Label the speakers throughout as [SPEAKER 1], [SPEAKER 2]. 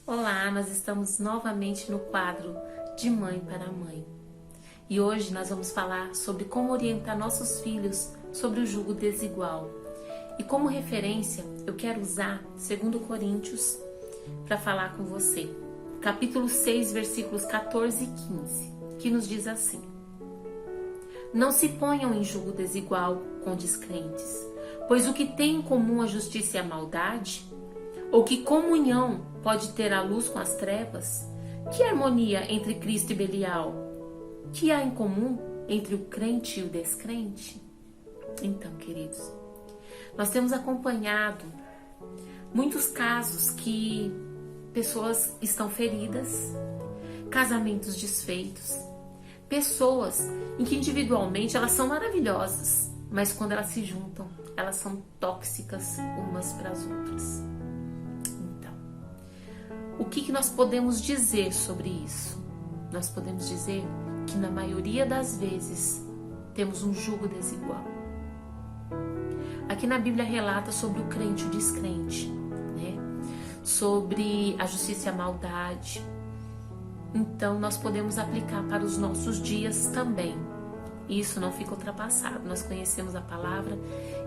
[SPEAKER 1] Olá, nós estamos novamente no quadro De Mãe para Mãe. E hoje nós vamos falar sobre como orientar nossos filhos sobre o jugo desigual. E como referência, eu quero usar 2 Coríntios para falar com você. Capítulo 6, versículos 14 e 15, que nos diz assim: Não se ponham em jugo desigual com descrentes, pois o que tem em comum a justiça e a maldade? Ou que comunhão pode ter a luz com as trevas? Que harmonia entre Cristo e Belial? Que há em comum entre o crente e o descrente? Então, queridos, nós temos acompanhado muitos casos que pessoas estão feridas, casamentos desfeitos, pessoas em que individualmente elas são maravilhosas, mas quando elas se juntam, elas são tóxicas umas para as outras. O que nós podemos dizer sobre isso? Nós podemos dizer que na maioria das vezes temos um jugo desigual. Aqui na Bíblia relata sobre o crente e o descrente, né? Sobre a justiça e a maldade. Então nós podemos aplicar para os nossos dias também. Isso não fica ultrapassado. Nós conhecemos a palavra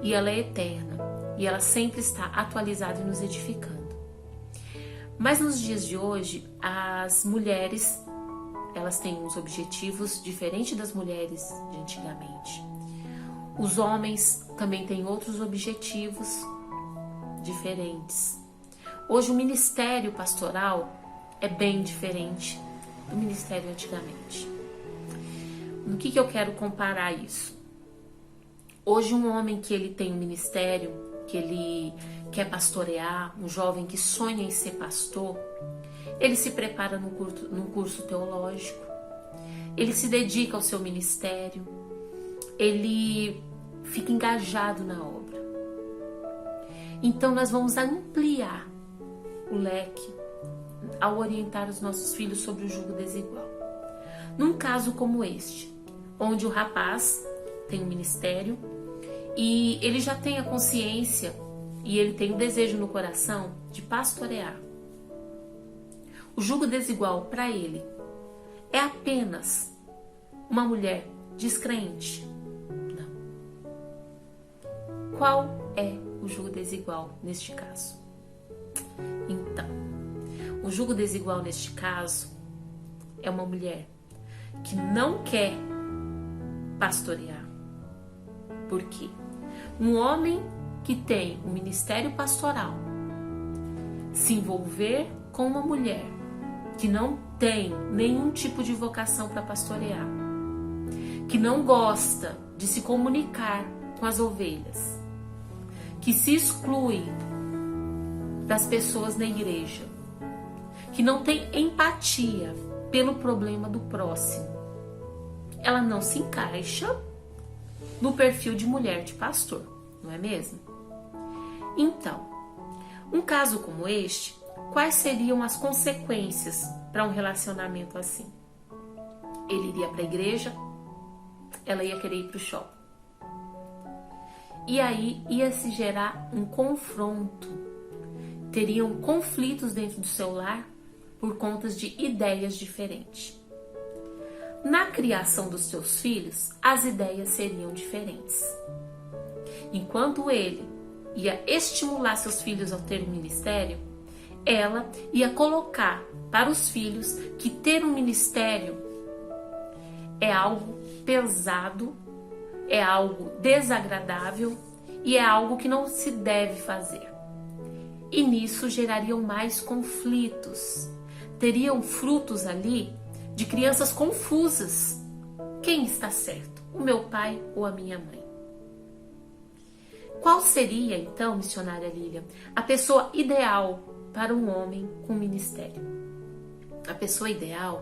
[SPEAKER 1] e ela é eterna. E ela sempre está atualizada e nos edificando. Mas nos dias de hoje, as mulheres, elas têm uns objetivos diferentes das mulheres de antigamente. Os homens também têm outros objetivos diferentes. Hoje o ministério pastoral é bem diferente do ministério antigamente. No que eu quero comparar isso? Hoje um homem que ele tem um ministério, que ele quer pastorear, um jovem que sonha em ser pastor, ele se prepara num curso teológico, ele se dedica ao seu ministério, ele fica engajado na obra. Então nós vamos ampliar o leque ao orientar os nossos filhos sobre o jugo desigual. Num caso como este, onde o rapaz tem um ministério e ele já tem a consciência e ele tem o desejo no coração de pastorear. O jugo desigual para ele é apenas uma mulher descrente? Não. Qual é o jugo desigual neste caso? Então, o jugo desigual neste caso é uma mulher que não quer pastorear. Por quê? Um homem que tem um ministério pastoral se envolver com uma mulher que não tem nenhum tipo de vocação para pastorear, que não gosta de se comunicar com as ovelhas, que se exclui das pessoas na igreja, que não tem empatia pelo problema do próximo, ela não se encaixa no perfil de mulher de pastor, não é mesmo? Então, um caso como este, quais seriam as consequências para um relacionamento assim? Ele iria para a igreja, ela ia querer ir para o shopping. E aí ia se gerar um confronto. Teriam conflitos dentro do seu lar por conta de ideias diferentes. Na criação dos seus filhos, as ideias seriam diferentes. Enquanto ele ia estimular seus filhos a ter um ministério, ela ia colocar para os filhos que ter um ministério é algo pesado, é algo desagradável e é algo que não se deve fazer. E nisso gerariam mais conflitos. Teriam frutos ali de crianças confusas. Quem está certo? O meu pai ou a minha mãe? Qual seria, então, missionária Lília, a pessoa ideal para um homem com ministério? A pessoa ideal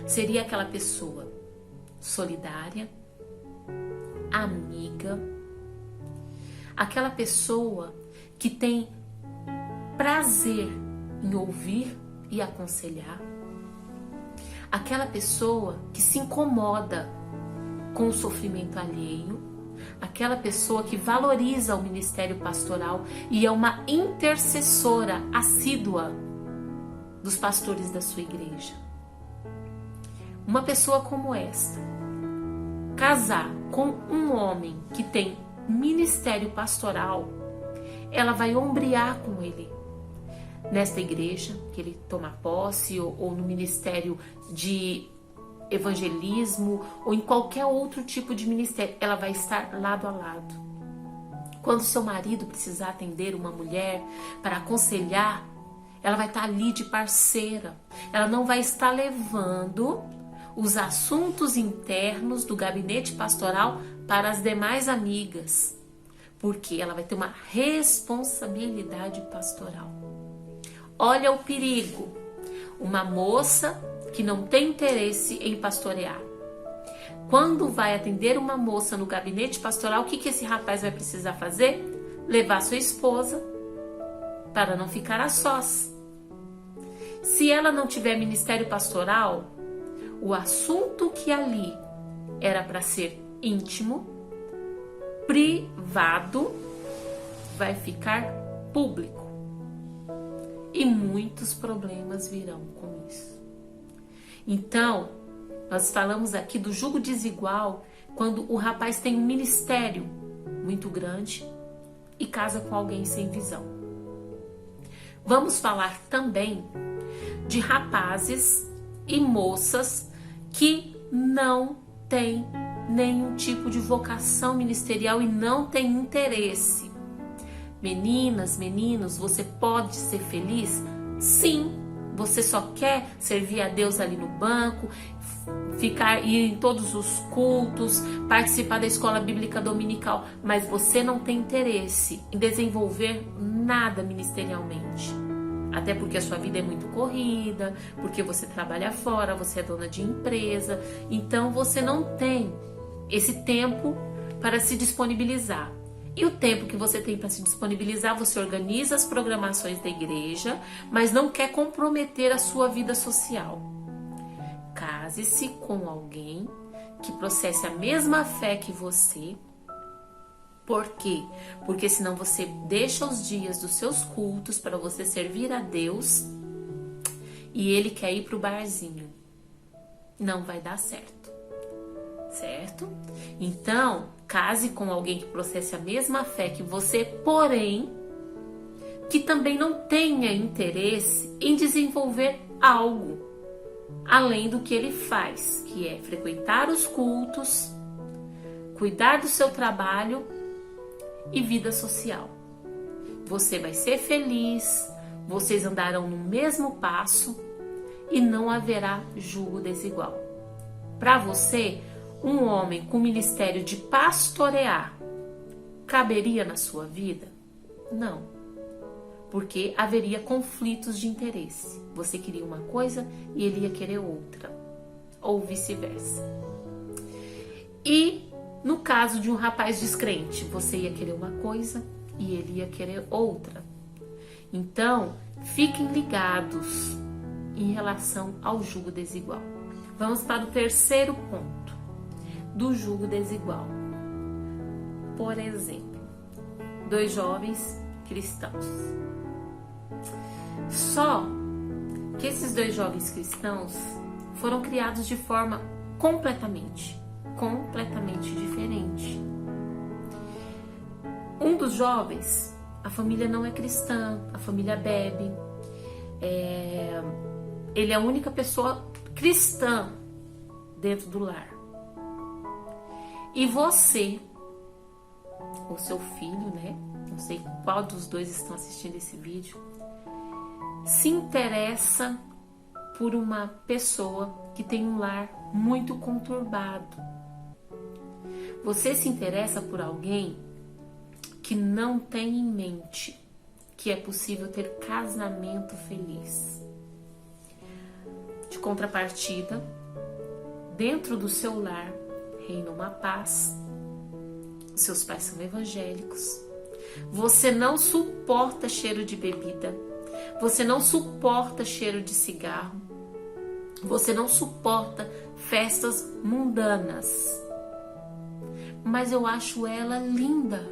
[SPEAKER 1] seria aquela pessoa solidária, amiga, aquela pessoa que tem prazer em ouvir e aconselhar, aquela pessoa que se incomoda com o sofrimento alheio, aquela pessoa que valoriza o ministério pastoral e é uma intercessora assídua dos pastores da sua igreja. Uma pessoa como esta, casar com um homem que tem ministério pastoral, ela vai ombrear com ele nesta igreja, que ele toma posse, ou no ministério de evangelismo, ou em qualquer outro tipo de ministério, ela vai estar lado a lado. Quando seu marido precisar atender uma mulher para aconselhar, ela vai estar ali de parceira. Ela não vai estar levando os assuntos internos do gabinete pastoral para as demais amigas, porque ela vai ter uma responsabilidade pastoral. Olha o perigo, uma moça que não tem interesse em pastorear. Quando vai atender uma moça no gabinete pastoral, o que esse rapaz vai precisar fazer? Levar sua esposa para não ficar a sós. Se ela não tiver ministério pastoral, o assunto que ali era para ser íntimo, privado, vai ficar público. E muitos problemas virão com isso. Então, nós falamos aqui do jugo desigual quando o rapaz tem um ministério muito grande e casa com alguém sem visão. Vamos falar também de rapazes e moças que não têm nenhum tipo de vocação ministerial e não têm interesse. Meninas, meninos, você pode ser feliz? Sim, você só quer servir a Deus ali no banco, ir em todos os cultos, participar da escola bíblica dominical, mas você não tem interesse em desenvolver nada ministerialmente. Até porque a sua vida é muito corrida, porque você trabalha fora, você é dona de empresa, então você não tem esse tempo para se disponibilizar. E o tempo que você tem para se disponibilizar, você organiza as programações da igreja, mas não quer comprometer a sua vida social. Case-se com alguém que processe a mesma fé que você. Por quê? Porque senão você deixa os dias dos seus cultos para você servir a Deus e ele quer ir para o barzinho. Não vai dar certo. Certo? Então, case com alguém que processe a mesma fé que você, porém, que também não tenha interesse em desenvolver algo além do que ele faz, que é frequentar os cultos, cuidar do seu trabalho e vida social. Você vai ser feliz, vocês andarão no mesmo passo e não haverá jugo desigual. Para você, um homem com ministério de pastorear caberia na sua vida? Não, porque haveria conflitos de interesse. Você queria uma coisa e ele ia querer outra, ou vice-versa. E no caso de um rapaz descrente, você ia querer uma coisa e ele ia querer outra. Então, fiquem ligados em relação ao jugo desigual. Vamos para o terceiro ponto do jugo desigual. Por exemplo, 2 jovens cristãos. Só que esses 2 jovens cristãos foram criados de forma completamente diferente. Um dos jovens, a família não é cristã, a família bebe, ele é a única pessoa cristã dentro do lar. E você, o seu filho, né? Não sei qual dos dois estão assistindo esse vídeo, se interessa por uma pessoa que tem um lar muito conturbado. Você se interessa por alguém que não tem em mente que é possível ter casamento feliz. De contrapartida, dentro do seu lar reina uma paz. Os seus pais são evangélicos. Você não suporta cheiro de bebida. Você não suporta cheiro de cigarro. Você não suporta festas mundanas. Mas eu acho ela linda.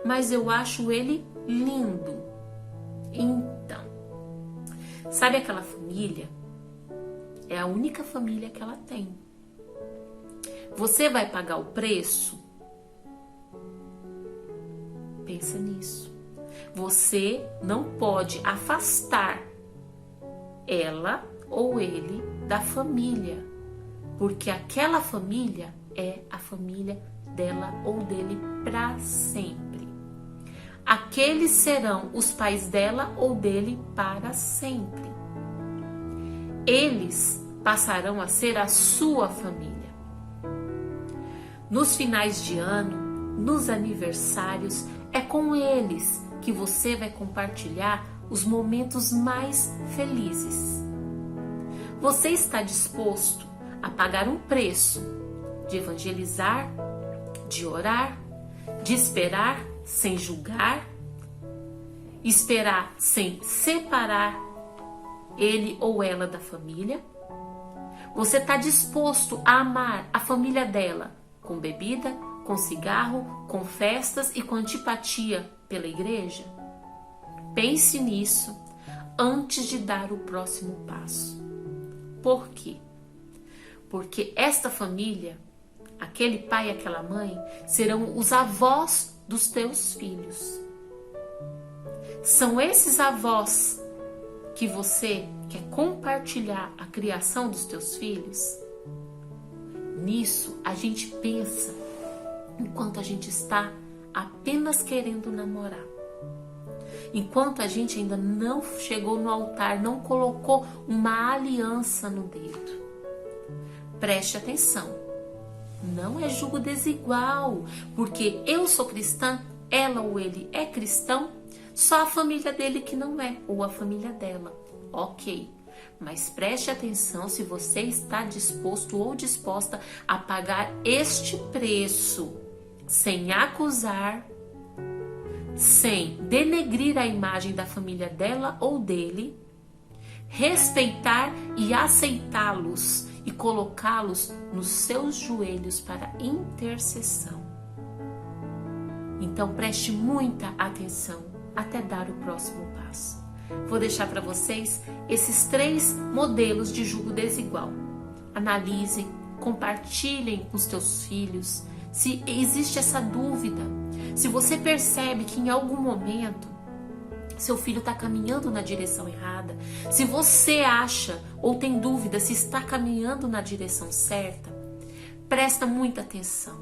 [SPEAKER 1] Mas eu acho ele lindo. Então, Sabe aquela família? É a única família que ela tem. Você vai pagar o preço? Pensa nisso. Você não pode afastar ela ou ele da família, porque aquela família é a família dela ou dele para sempre. Aqueles serão os pais dela ou dele para sempre. Eles passarão a ser a sua família. Nos finais de ano, nos aniversários, é com eles que você vai compartilhar os momentos mais felizes. Você está disposto a pagar um preço de evangelizar, de orar, de esperar sem julgar, esperar sem separar ele ou ela da família? Você está disposto a amar a família dela com bebida, com cigarro, com festas e com antipatia pela igreja? Pense nisso antes de dar o próximo passo. Por quê? Porque esta família, aquele pai e aquela mãe, serão os avós dos teus filhos. São esses avós que você quer compartilhar a criação dos teus filhos? Nisso a gente pensa enquanto a gente está apenas querendo namorar. Enquanto a gente ainda não chegou no altar, não colocou uma aliança no dedo. Preste atenção. Não é julgo desigual, porque eu sou cristã, ela ou ele é cristão, só a família dele que não é, ou a família dela. Ok, mas preste atenção se você está disposto ou disposta a pagar este preço, sem acusar, sem denegrir a imagem da família dela ou dele, respeitar e aceitá-los e colocá-los nos seus joelhos para intercessão. Então preste muita atenção até dar o próximo passo. Vou deixar para vocês esses 3 modelos de julgo desigual. Analisem, compartilhem com os teus filhos. Se existe essa dúvida, se você percebe que em algum momento seu filho está caminhando na direção errada, se você acha ou tem dúvida se está caminhando na direção certa, presta muita atenção,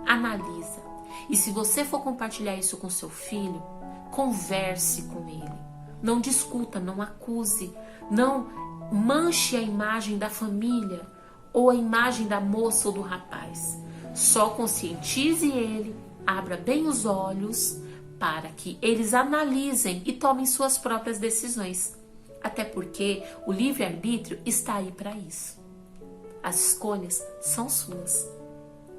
[SPEAKER 1] analisa. E se você for compartilhar isso com seu filho, converse com ele. Não discuta, não acuse, não manche a imagem da família ou a imagem da moça ou do rapaz. Só conscientize ele, abra bem os olhos para que eles analisem e tomem suas próprias decisões. Até porque o livre-arbítrio está aí para isso. As escolhas são suas.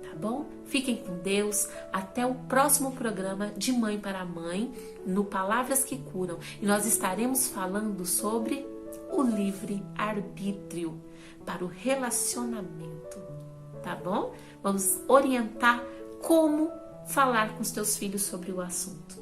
[SPEAKER 1] Tá bom? Fiquem com Deus. Até o próximo programa de Mãe para Mãe, no Palavras que Curam. E nós estaremos falando sobre o livre-arbítrio para o relacionamento. Tá bom? Vamos orientar como falar com os teus filhos sobre o assunto.